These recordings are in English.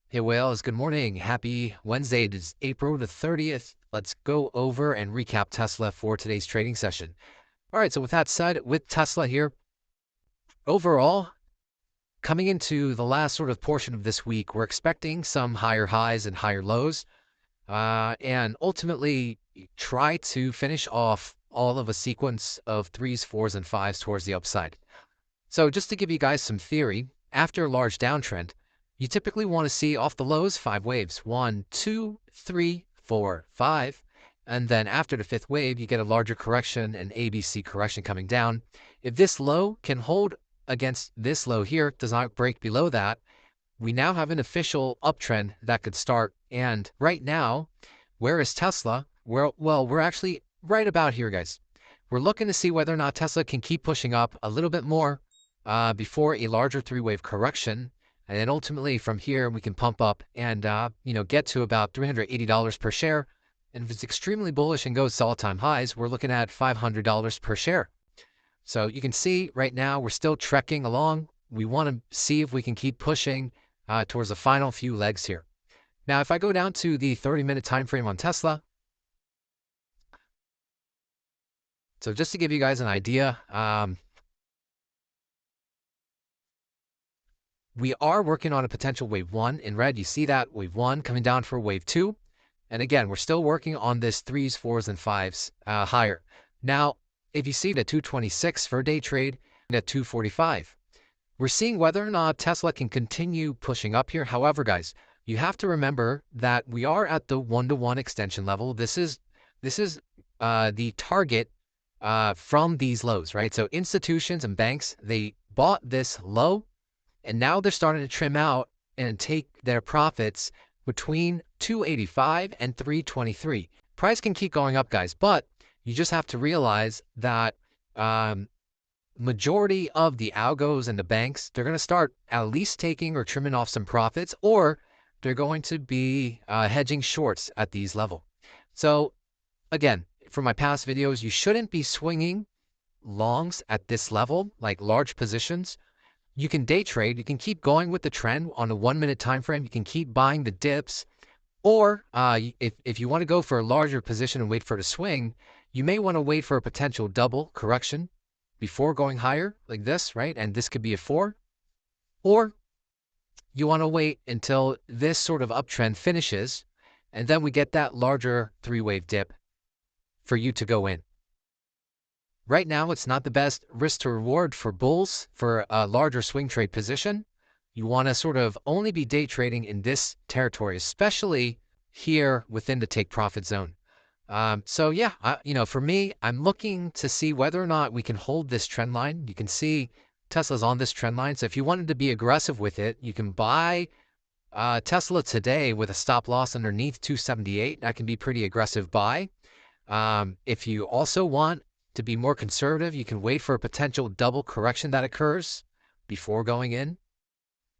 Hey whales, good morning. Happy Wednesday. It is April the 30th. Let's go over and recap Tesla for today's trading session. All right, so with that said, with Tesla here, overall, coming into the last sort of portion of this week, we're expecting some higher highs and higher lows, and ultimately try to finish off all of a sequence of 3s, 4s, and 5s towards the upside. So just to give you guys some theory, after a large downtrend, you typically want to see off the lows 5 waves, 1, 2, 3, 4, 5. And then after the 5th wave, you get a larger correction, an ABC correction coming down. If this low can hold against this low here, does not break below that, we now have an official uptrend that could start. And right now, where is Tesla? We're actually right about here, guys. We're looking to see whether or not Tesla can keep pushing up a little bit more before a larger 3-wave correction. And then ultimately from here, we can pump up and, get to about $380 per share. And if it's extremely bullish and goes to all-time highs, we're looking at $500 per share. So you can see right now we're still trekking along. We want to see if we can keep pushing towards the final few legs here. Now, if I go down to the 30-minute time frame on Tesla, so just to give you guys an idea, we are working on a potential wave 1 in red. You see that wave 1 coming down for wave 2. And again, we're still working on this 3s, 4s, and 5s higher. Now, if you see the 226 for a day trade at 245, we're seeing whether or not Tesla can continue pushing up here. However, guys, you have to remember that we are at the 1-to-1 extension level. This is the target from these lows, right? So institutions and banks, they bought this low, and now they're starting to trim out and take their profits between 285 and 323. Price can keep going up, guys, but you just have to realize that majority of the algos and the banks, they're going to start at least taking or trimming off some profits, or they're going to be hedging shorts at these levels. So again, from my past videos, you shouldn't be swinging longs at this level, like large positions. You can day trade. You can keep going with the trend on a 1-minute time frame. You can keep buying the dips. Or if you want to go for a larger position and wait for it to swing, you may want to wait for a potential double correction before going higher like this, right? And this could be a 4. Or you want to wait until this sort of uptrend finishes, and then we get that larger 3-wave dip for you to go in. Right now, it's not the best risk to reward for bulls for a larger swing trade position. You want to sort of only be day trading in this territory, especially here within the take profit zone. So yeah, for me, I'm looking to see whether or not we can hold this trend line. You can see Tesla's on this trend line. So if you wanted to be aggressive with it, you can buy Tesla today with a stop loss underneath 278. That can be pretty aggressive buy. If you also want to be more conservative, you can wait for a potential double correction that occurs before going in.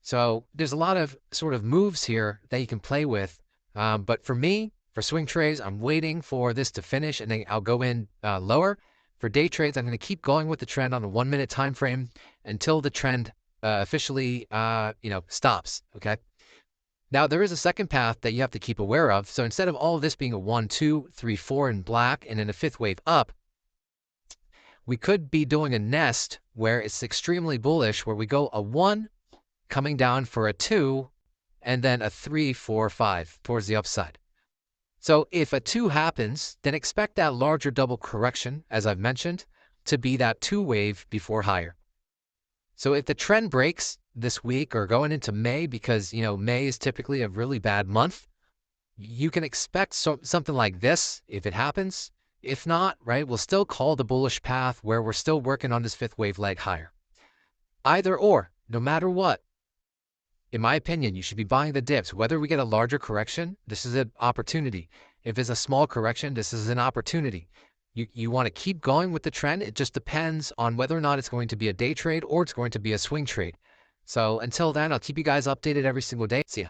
So there's a lot of sort of moves here that you can play with. But for me, for swing trades, I'm waiting for this to finish, and then I'll go in lower. For day trades, I'm going to keep going with the trend on a 1-minute time frame until the trend officially stops. Okay. Now, there is a second path that you have to keep aware of. So instead of all of this being a 1, 2, 3, 4 in black and then a 5th wave up, we could be doing a nest where it's extremely bullish, where we go a 1 coming down for a 2 and then a 3, 4, 5 towards the upside. So if a 2 happens, then expect that larger double correction, as I've mentioned, to be that 2-wave before higher. So if the trend breaks this week or going into May, because, May is typically a really bad month, you can expect something like this if it happens. If not, right, we'll still call the bullish path where we're still working on this 5th wave leg higher. Either or, no matter what, in my opinion, you should be buying the dips. Whether we get a larger correction, this is an opportunity. If it's a small correction, this is an opportunity. You want to keep going with the trend. It just depends on whether or not it's going to be a day trade or it's going to be a swing trade. So until then, I'll keep you guys updated every single day. See ya.